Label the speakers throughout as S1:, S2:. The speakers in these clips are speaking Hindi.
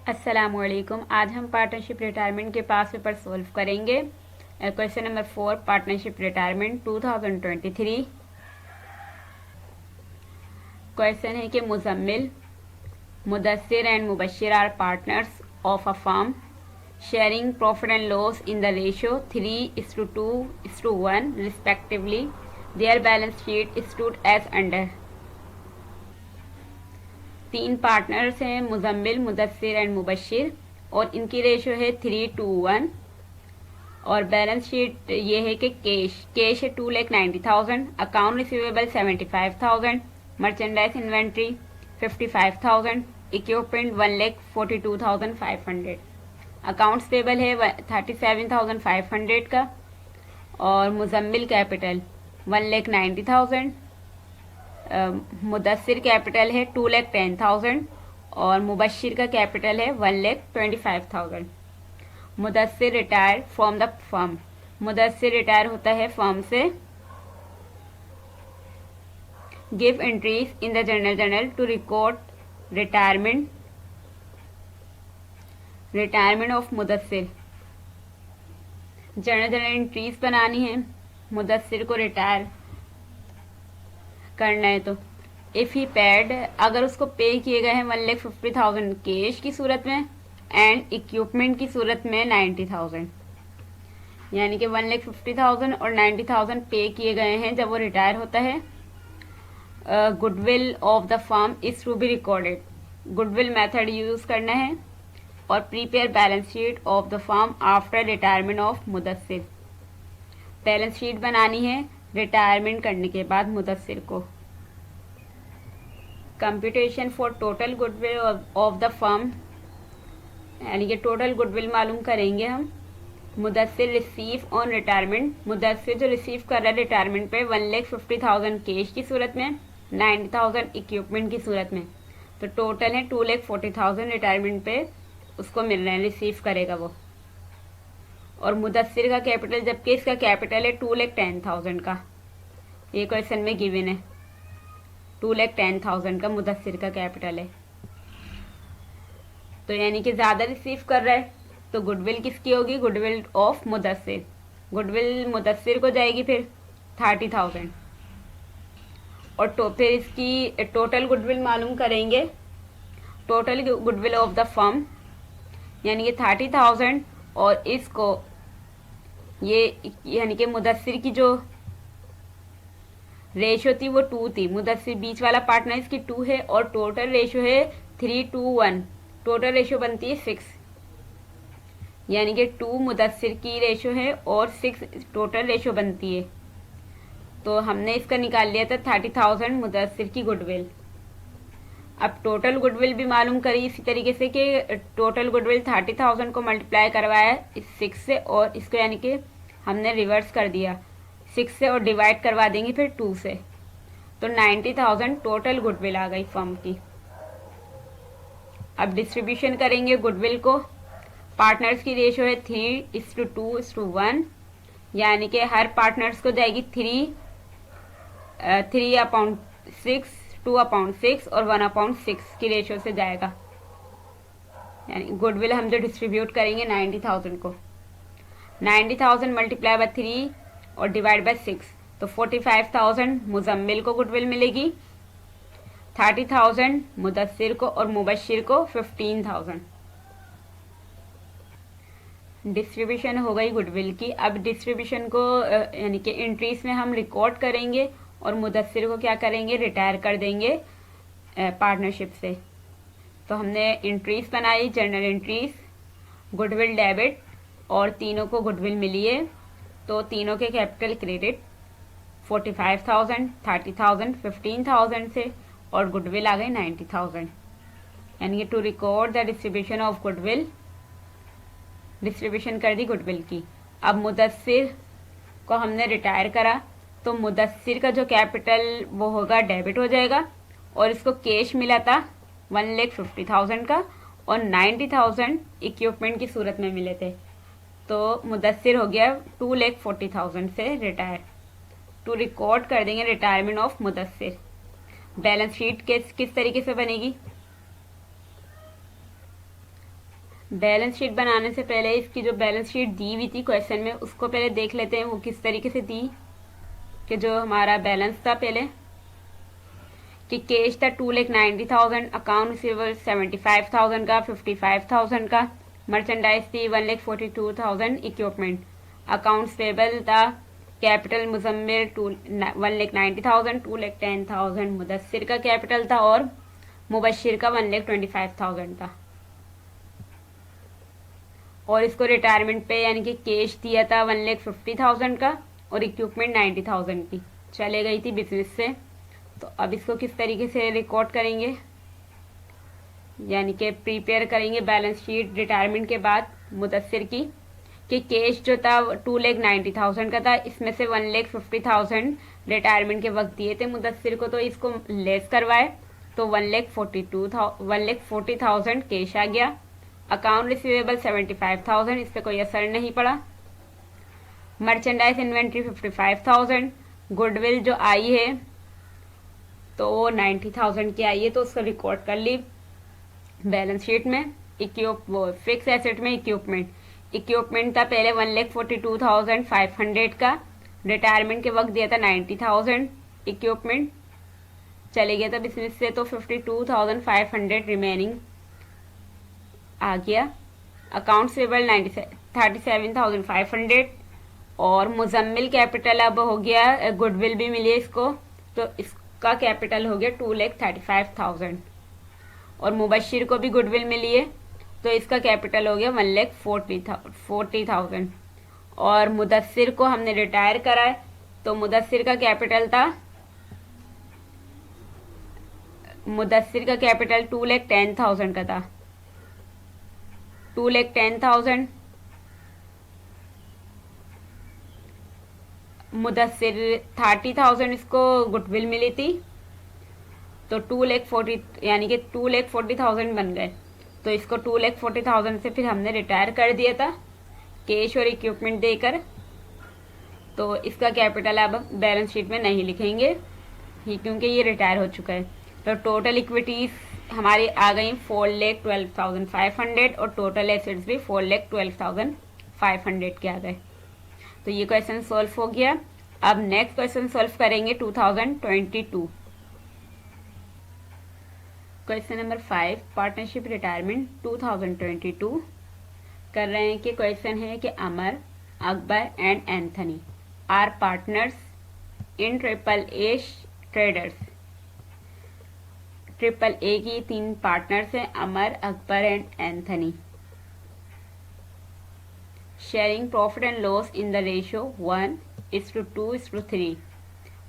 S1: अस्सलामुअलैकुम। आज हम पार्टनरशिप रिटायरमेंट के पास पेपर सॉल्व करेंगे। Question number 4, partnership retirement 2023। Question है कि Muzammil, Mudassir and Mubashshir are partners of a firm sharing profit and loss in the ratio 3:2:1 respectively. Their balance sheet stood as under. तीन पार्टनर्स हैं, मुजम्मिल, मुदस्सिर एंड मुबश्शिर, और इनकी रेशो है 3:1। और बैलेंस शीट ये है कि कैश है 2,90,000, account receivable 75,000, merchandise inventory 55,000, equipment 1,42,500, accounts payable है 37,500 का, और मुजम्मिल कैपिटल 1,90,000, मुदस्सिर कैपिटल है 2,10,000 और मुबश्शिर का कैपिटल है 1,25,000। Mudassir retire from the firm, Mudassir retire होता है फर्म से। Give entries in the journal to record retirement of Mudassir. Journal entries बनानी है, मुदस्सिर को रिटायर करना है। तो इफ़ ही पेड, अगर उसको पे किए गए हैं 1,50,000 कैश की सूरत में एंड इक्विपमेंट की सूरत में 90,000, यानी कि 1,50,000 और 90,000 पे किए गए हैं जब वो रिटायर होता है। Goodwill of the firm is to be recorded, goodwill method use करना है। और prepare balance sheet of the firm after retirement of Mudassir, balance sheet बनानी है रिटायरमेंट करने के बाद मुदस्सिर को। Computation for total goodwill of the firm, यानी कि टोटल गुडविल मालूम करेंगे हम। Mudassir receive on retirement, Mudassir जो रिसीव कर रहा है रिटायरमेंट पे 1,50,000 कैश की सूरत में, 90,000 इक्विपमेंट की सूरत में, तो टोटल है 2,40,000 रिटायरमेंट पे उसको मिल रहे हैं, रिसीव करेगा वो। और मुदस्सिर का कैपिटल, जबकि इसका कैपिटल है 2,10,000 का, ये क्वेश्चन में गिवन है 2,10,000 का मुदस्सिर का कैपिटल है, तो यानी कि ज़्यादा रिसीव कर रहा है। तो गुडविल किसकी होगी? Goodwill of Mudassir. Goodwill Mudassir को जाएगी फिर 30,000, और फिर इसकी टोटल गुडविल मालूम करेंगे। Total goodwill of the firm यानी कि 30,000, और इसको ये यानी कि मुदस्सिर की जो रेशो थी वो 2 थी, मुदस्सिर बीच वाला पार्टनर इसकी 2 है, और टोटल रेशो है 3:1, टोटल रेशो बनती है 6, यानी कि 2 मुदस्सिर की रेशो है और 6 टोटल रेशो बनती है। तो हमने इसका निकाल लिया था 30,000 मुदस्सिर की गुडविल। अब टोटल गुडविल भी मालूम करी इसी तरीके से कि टोटल गुडविल 30,000 को मल्टीप्लाई करवाया इस 6 से, और इसको यानी कि हमने रिवर्स कर दिया 6 से और डिवाइड करवा देंगे फिर 2 से, तो 90,000 टोटल गुडविल आ गई फर्म की। अब डिस्ट्रीब्यूशन करेंगे गुडविल को। पार्टनर्स की रेशो है 3:2:1, यानी कि हर पार्टनर्स को जाएगी 3/6, 2/6 और 1/6 की रेशो से जाएगा। यानी गुडविल हम जो डिस्ट्रीब्यूट करेंगे 90,000 को, 90,000 मल्टीप्लाई बाय 3 और डिवाइड बाय 6, तो 45,000 मुजम्मिल को गुडविल मिलेगी, 30,000 मुदस्सिर को, और मुबश्शिर को 15,000। डिस्ट्रीब्यूशन हो गई गुडविल की। अब डिस्ट्रीब्यूशन को यानी कि एंट्रीज में हम रिकॉर्ड करेंगे, और मुदस्सिर को क्या करेंगे? रिटायर कर देंगे पार्टनरशिप से। तो हमने एंट्रीज बनाई, जर्नल एंट्रीज, गुडविल डेबिट, और तीनों को गुडविल मिली है, तो तीनों के कैपिटल क्रेडिट 45,000, 30,000, 15,000 से, और गुडविल आ गई 90,000, यानी कि to record the distribution of goodwill, distribution कर दी गुडविल की। अब मुदस्सिर को हमने रिटायर करा, तो मुदस्सिर का जो कैपिटल वो होगा डेबिट हो जाएगा, और इसको कैश मिला था 1,50,000 का, और 90,000 इक्विपमेंट की सूरत में मिले थे, तो मुदस्सिर हो गया 2,40,000 से रिटायर। टू रिकॉर्ड कर देंगे retirement of Mudassir. Balance sheet किस तरीके से बनेगी? बैलेंस शीट बनाने से पहले इसकी जो बैलेंस शीट दी हुई थी क्वेश्चन में उसको पहले देख लेते हैं वो किस तरीके से दी, कि जो हमारा बैलेंस था पहले कि कैश था 2,90,000, अकाउंट रिसीवेबल 75,000 का, 55,000 का, मर्चेंडाइज थी 1,42,000, इक्विपमेंट, अकाउंट्स पेबल था कैपिटल मुजम्मिल 1,90,000, 2,10,000 मुदस्सिर का कैपिटल था और मुबशिर का 1,25,000 था। और इसको रिटायरमेंट पे यानी कि कैश दिया था 1,50,000 का और इक्विपमेंट 90,000 की चले गई थी बिजनेस से। तो अब इसको किस तरीके से रिकॉर्ड करेंगे, यानी कि प्रिपेयर करेंगे बैलेंस शीट रिटायरमेंट के बाद मुदस्सिर की, कि कैश जो था 2,90,000 का था, इसमें से 1,50,000 रिटायरमेंट के वक्त दिए थे मुदस्सिर को, तो इसको लेस करवाए तो 1,40,000 कैश आ गया। अकाउंट रिसीवेबल 75,000, इस पर कोई असर नहीं पड़ा। मर्चेंडाइज इन्वेंट्री 55,000, गुडविल जो आई है तो वो 90,000 की आई है, तो उसको रिकॉर्ड कर ली बैलेंस शीट में। वो फिक्स एसेट में इक्विपमेंट था पहले 1,42,500 का, रिटायरमेंट के वक्त दिया था 90,000, इक्विपमेंट चले गया था बिजनेस से, तो 52,500 रिमेनिंग आ गया। अकाउंट्स पेबल 37,500 और मुजम्मिल कैपिटल अब हो गया, गुडविल भी मिली इसको, तो इसका कैपिटल हो गया 2,35,000 और मुबशिर को भी गुडविल मिली है तो इसका कैपिटल हो गया 1,40,000 और मुदस्सिर को हमने रिटायर करा है तो मुदस्सिर का कैपिटल 2,10,000 का था। 2,10,000 मुदस्सिर 30,000 इसको गुडविल मिली थी तो 2,40,000 यानी कि 2,40,000 बन गए, तो इसको 2,40,000 से फिर हमने रिटायर कर दिया था कैश और इक्विपमेंट देकर, तो इसका कैपिटल अब बैलेंस शीट में नहीं लिखेंगे ही क्योंकि ये रिटायर हो चुका है। तो टोटल इक्विटीज हमारी आ गई 4,12,500 और टोटल एसेट्स भी 4,12,500 के आ गए। तो ये क्वेश्चन सॉल्व हो गया। अब नेक्स्ट क्वेश्चन सॉल्व करेंगे 2022। क्वेश्चन नंबर 5 पार्टनरशिप रिटायरमेंट 2022 कर रहे हैं कि क्वेश्चन है कि Amar, Akbar and Anthony are partners in triple A traders. Triple A की 3 पार्टनर्स हैं, Amar, Akbar and Anthony. Sharing profit and loss in the ratio 1:2:3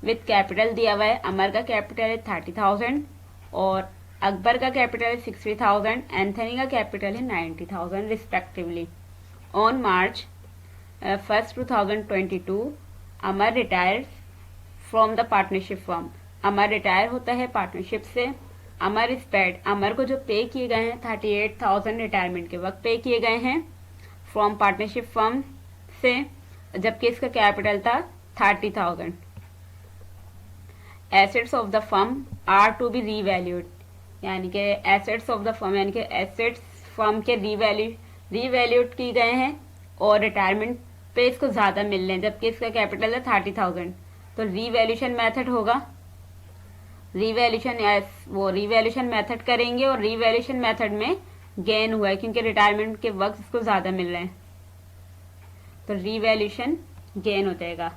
S1: with capital दिया हुआ है। अमर का कैपिटल है 30,000 और अकबर का कैपिटल है 60,000, एंथनी का कैपिटल है 90,000 respectively. On March 1, 2022 Amar retires from the partnership firm. Amar retire होता है पार्टनरशिप से। अमर इज पेड, अमर को जो पे किए गए हैं 38,000 रिटायरमेंट के वक्त पे किए गए हैं फ्रॉम पार्टनरशिप फर्म से, जबकि इसका कैपिटल था 30,000। Assets of the firm are to be revalued, यानी कि एसेट्स ऑफ द फर्म यानी कि एसेट्स फर्म के रीवैल्यूड की गए हैं और रिटायरमेंट पे इसको ज़्यादा मिल रहे हैं, जबकि इसका कैपिटल है 30,000। तो रीवैल्यूशन मेथड होगा, रीवैल्यूशन मेथड करेंगे और रीवैल्यूशन मेथड में गेन हुआ है क्योंकि रिटायरमेंट के वक्त इसको ज़्यादा मिल रहे हैं, तो रीवैल्यूशन गेन हो जाएगा।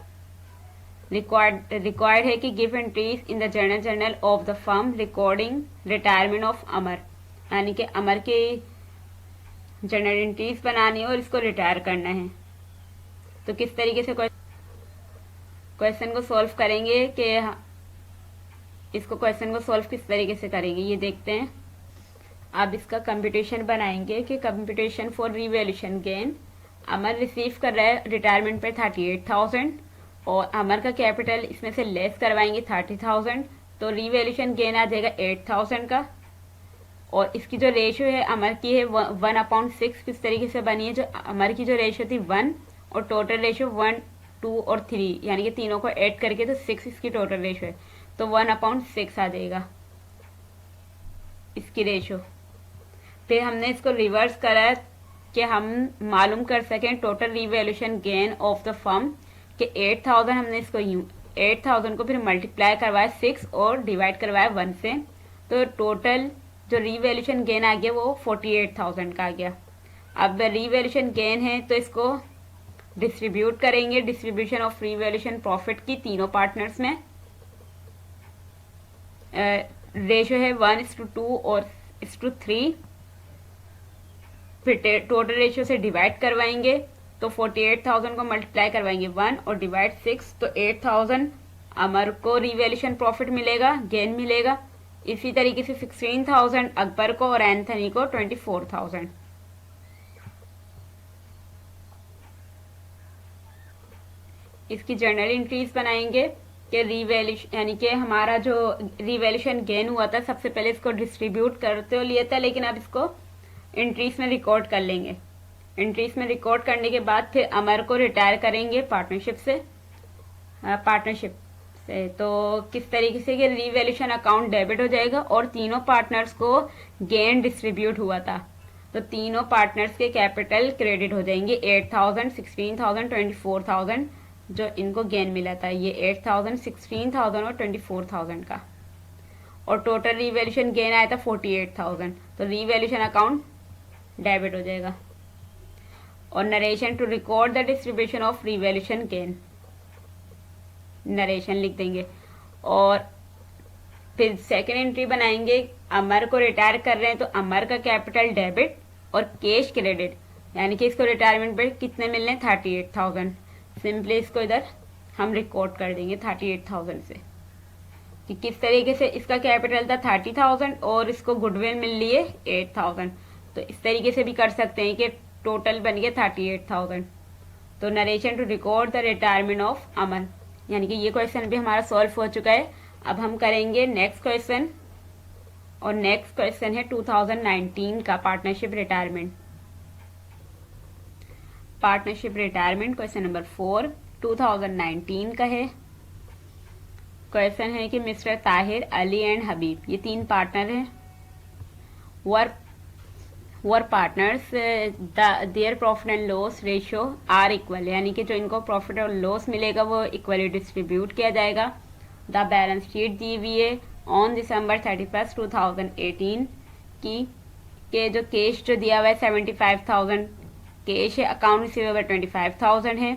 S1: रिक्वायर्ड है कि give entries in the journal of the firm recording retirement of Amar, यानी कि अमर की जर्नल एंट्रीज बनानी है और इसको रिटायर करना है। तो किस तरीके से क्वेश्चन को सॉल्व करेंगे कि इसको क्वेश्चन को सॉल्व किस तरीके से करेंगे ये देखते हैं। अब इसका कंप्यूटेशन बनाएंगे कि computation for revaluation gain. Amar receive कर रहा है रिटायरमेंट पे 38,000 और अमर का कैपिटल इसमें से लेस करवाएंगे 30,000, तो रीवैल्यूशन गेन आ जाएगा 8,000 का। और इसकी जो रेशियो है अमर की है 1/6। किस तरीके से बनी है, जो अमर की जो रेशियो थी 1 और टोटल रेशियो 1, 2 और 3 यानी कि तीनों को ऐड करके तो 6 इसकी टोटल रेशियो है, तो 1/6 आ जाएगा इसकी रेशियो। फिर हमने इसको रिवर्स करा है कि हम मालूम कर सकें total revaluation gain of the firm कि 8000 हमने इसको 8000 को फिर मल्टीप्लाई करवाया 6 और डिवाइड करवाया 1 से, तो टोटल जो रीवैल्यूएशन गेन आ गया वो 48,000 का आ गया। अब रीवैल्यूएशन गेन है तो इसको डिस्ट्रीब्यूट करेंगे, डिस्ट्रीब्यूशन ऑफ रीवैल्यूएशन प्रॉफिट की तीनों पार्टनर्स में। रेशियो है 1:2 और 1:3। फिर टोटल रेशियो से डिवाइड करवाएंगे तो 48,000 को मल्टीप्लाई करवाएंगे 1 और डिवाइड 6, तो 8,000 अमर को रीवैल्यूएशन प्रॉफिट मिलेगा, गेन मिलेगा। इसी तरीके से 16,000 अकबर को और एंथनी को 24,000। इसकी जर्नल एंट्रीज बनाएंगे कि रीवैल्यूएशन यानी कि हमारा जो रीवैल्यूएशन गेन हुआ था सबसे पहले इसको डिस्ट्रीब्यूट करते हुए लिया था, लेकिन अब इसको एंट्रीज में रिकॉर्ड कर लेंगे। एंट्रीज में रिकॉर्ड करने के बाद फिर अमर को रिटायर करेंगे पार्टनरशिप से। तो किस तरीके से कि रीवैल्यूएशन अकाउंट डेबिट हो जाएगा और तीनों पार्टनर्स को गेन डिस्ट्रीब्यूट हुआ था तो तीनों पार्टनर्स के कैपिटल क्रेडिट हो जाएंगे 8,000, 16,000, 24,000 जो इनको गेन मिला था, ये 8,000, 16,000 और 24,000 का। और टोटल रीवैल्यूएशन गेन आया था 48,000, तो रीवैल्यूएशन अकाउंट डेबिट हो जाएगा। और narration to record the distribution of revaluation gain, narration लिख देंगे। और फिर सेकेंड एंट्री बनाएंगे, अमर को रिटायर कर रहे हैं तो अमर का कैपिटल डेबिट और कैश क्रेडिट, यानी कि इसको रिटायरमेंट पे कितने मिल रहे हैं 38,000। सिंपली इसको इधर हम रिकॉर्ड कर देंगे 38,000 से कि किस तरीके से इसका कैपिटल था 30,000 और इसको गुडविल मिल रही है 8,000। तो इस तरीके से भी कर सकते हैं कि टोटल बन गया 38,000। तो narration to record the retirement of Aman, यानी कि ये क्वेश्चन भी हमारा सॉल्व हो चुका है। अब हम करेंगे नेक्स्ट क्वेश्चन, और नेक्स्ट क्वेश्चन है 2019 का partnership retirement. Partnership retirement question number 4 2019 का है। क्वेश्चन है कि मिस्टर ताहिर, अली एंड हबीब, ये 3 पार्टनर हैं, were partners, their profit and loss ratio are equal, यानी कि जो इनको प्रॉफिट और लॉस मिलेगा वो इक्वली डिस्ट्रीब्यूट किया जाएगा। द बैलेंस शीट दी हुई है ऑन दिसंबर 31, 2018 की, के जो कैश जो दिया हुआ है 75,000 कैश है, अकाउंट रिसीवेबल 25,000 है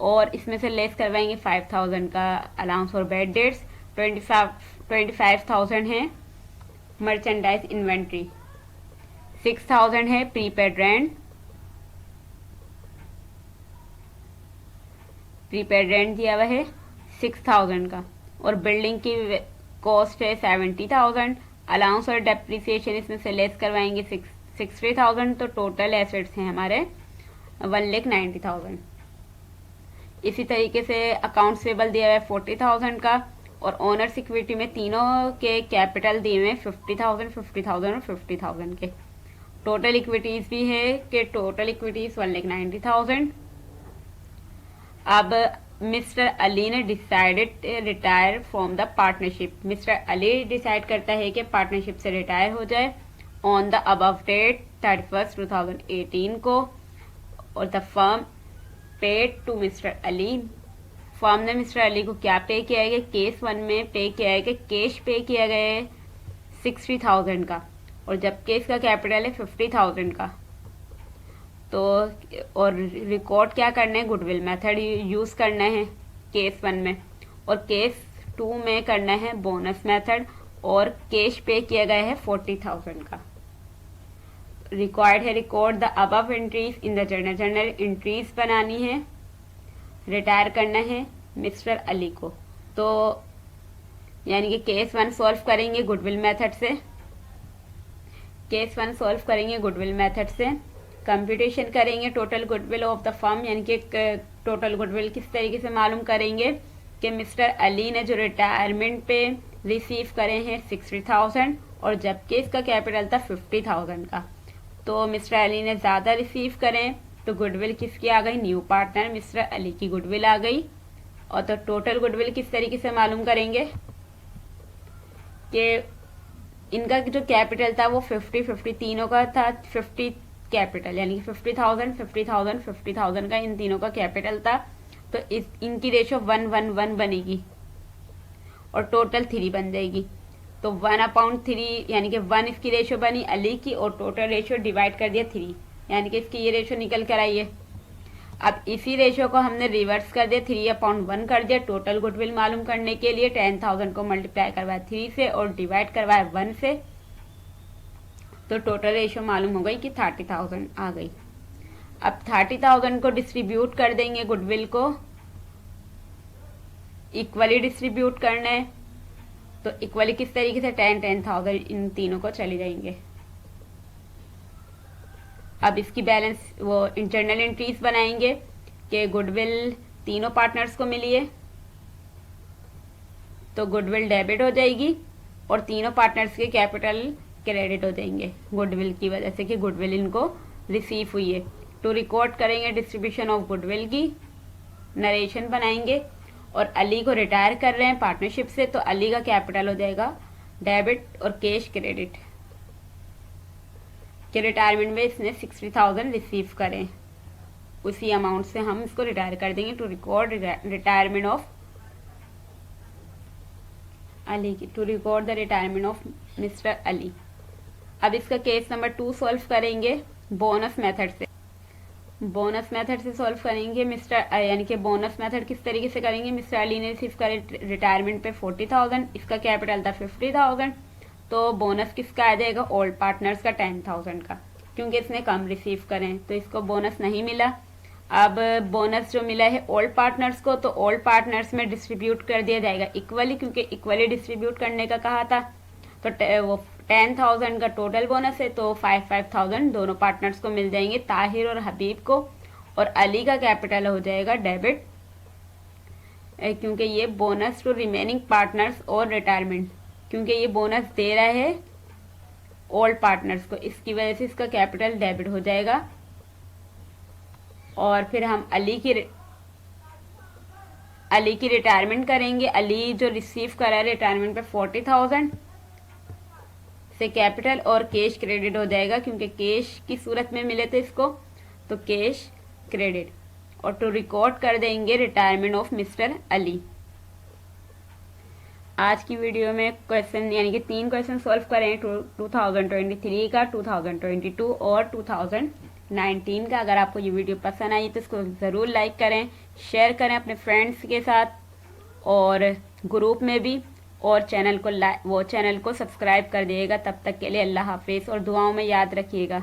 S1: और इसमें से लेस करवाएंगे 5,000 का अलाउंस और बैड डेट्स, 25,000 है मर्चेंडाइज इन्वेंट्री, 6,000 है प्रीपेड रेंट, दिया हुआ है 6,000 का, और बिल्डिंग की कॉस्ट है 70,000, अलाउंस और डेप्रिसिएशन इसमें से लेस करवाएंगे 60,000, तो टोटल एसेट्स हैं हमारे 1,90,000। इसी तरीके से अकाउंट्स पेबल दिया हुआ है 40,000 का, और ओनर्स इक्विटी में तीनों के कैपिटल दिए हुए 50,000, 50,000 और 50,000 के। टोटल इक्विटीज भी है कि टोटल इक्विटीज 1,90,000। अब मिस्टर अली ने decided retire from the partnership, mister Ali decide करता है कि पार्टनरशिप से रिटायर हो जाए ऑन द अबव डेट 31, 2018 को, और the firm paid to mister Ali, firm ने मिस्टर अली को क्या पे किया है, केस 1 में पे किया है कि कैश पे किया गया है 60,000 का, और जबकि इसका कैपिटल है 50,000 का। तो और रिकॉर्ड क्या करना है, गुडविल मेथड यूज करना है केस 1 में, और केस 2 में करना है बोनस मेथड, और कैश पे किया गया है 40,000 का। रिक्वायर्ड है record the above entries in the journal, journal entries बनानी है, रिटायर करना है मिस्टर अली को। तो यानी कि केस 1 सॉल्व करेंगे गुडविल मेथड से, केस 1 सॉल्व करेंगे गुडविल मेथड से, कंप्यूटेशन करेंगे total goodwill of the firm, यानी कि टोटल गुडविल किस तरीके से मालूम करेंगे कि मिस्टर अली ने जो रिटायरमेंट पे रिसीव करे हैं 60,000 और जबकि इसका कैपिटल था 50,000 का, तो मिस्टर अली ने ज़्यादा रिसीव करें तो गुडविल किसकी आ गई, न्यू पार्टनर मिस्टर अली की गुडविल आ गई। और तो टोटल गुडविल किस तरीके से मालूम करेंगे कि इनका जो कैपिटल था वो 50-50 तीनों का था, 50 कैपिटल, यानी कि 50,000 50,000 50,000 का इन तीनों का कैपिटल था। तो इनकी रेशो 1:1 बनेगी और टोटल 3 बन जाएगी। तो 1/3 यानी कि 1 इसकी रेशो बनी अली की, और टोटल रेशो डिवाइड कर दिया 3, यानी कि इसकी ये रेशो निकल कर आई है। अब इसी रेशो को हमने रिवर्स कर दिया, 3/1 कर दिया। टोटल गुडविल मालूम करने के लिए 10,000 को मल्टीप्लाई करवाया 3 से और डिवाइड करवाया 1 से, तो टोटल रेशो मालूम हो गई कि 30,000 आ गई। अब 30,000 को डिस्ट्रीब्यूट कर देंगे, गुडविल को इक्वली डिस्ट्रीब्यूट करना है। तो इक्वली किस तरीके से, 10,000 इन तीनों को चले जाएंगे। अब इसकी बैलेंस वो इंटरनल एंट्रीज बनाएंगे कि गुडविल तीनों पार्टनर्स को मिली है, तो गुडविल डेबिट हो जाएगी और तीनों पार्टनर्स के कैपिटल क्रेडिट हो जाएंगे गुडविल की वजह से कि गुडविल इनको रिसीव हुई है। तो रिकॉर्ड करेंगे डिस्ट्रीब्यूशन ऑफ गुडविल की, नरेशन बनाएंगे और अली को रिटायर कर रहे हैं पार्टनरशिप से, तो अली का कैपिटल हो जाएगा डेबिट और कैश क्रेडिट कि रिटायरमेंट में इसने 60,000 रिसीव करें, उसी अमाउंट से हम इसको रिटायर कर देंगे। To record retirement of Ali की, to record the retirement of mister Ali. अब इसका केस नंबर 2 सॉल्व करेंगे बोनस मेथड से। बोनस मेथड से सॉल्व करेंगे मिस्टर, यानी कि बोनस मेथड किस तरीके से करेंगे, मिस्टर अली ने रिसीव करे रिटायरमेंट पे 40,000, इसका कैपिटल था 50,000, तो बोनस किसका आ जाएगा, ओल्ड पार्टनर्स का 10,000 का, क्योंकि इसने कम रिसीव करें तो इसको बोनस नहीं मिला। अब बोनस जो मिला है ओल्ड पार्टनर्स को, तो ओल्ड पार्टनर्स में डिस्ट्रीब्यूट कर दिया जाएगा इक्वली, क्योंकि इक्वली डिस्ट्रीब्यूट करने का कहा था। तो वो 10,000 का टोटल बोनस है, तो 5,000 दोनों पार्टनर्स को मिल जाएंगे, ताहिर और हबीब को, और अली का कैपिटल हो जाएगा डेबिट, क्योंकि ये बोनस टू रिमेनिंग पार्टनर्स और रिटायरमेंट, क्योंकि ये बोनस दे रहा है ओल्ड पार्टनर्स को, इसकी वजह से इसका कैपिटल डेबिट हो जाएगा। और फिर हम अली की रिटायरमेंट करेंगे। अली जो रिसीव करा है रिटायरमेंट पे 40,000 से कैपिटल और कैश क्रेडिट हो जाएगा, क्योंकि कैश की सूरत में मिले थे इसको, तो कैश क्रेडिट। और टू रिकॉर्ड कर देंगे रिटायरमेंट ऑफ मिस्टर अली। आज की वीडियो में क्वेश्चन यानी कि 3 क्वेश्चन सॉल्व करें 2023 का, 2022 और 2019 का। अगर आपको ये वीडियो पसंद आई तो इसको ज़रूर लाइक करें, शेयर करें अपने फ्रेंड्स के साथ और ग्रुप में भी, और चैनल को सब्सक्राइब कर दिएगा। तब तक के लिए अल्लाह हाफिज़ और दुआओं में याद रखिएगा।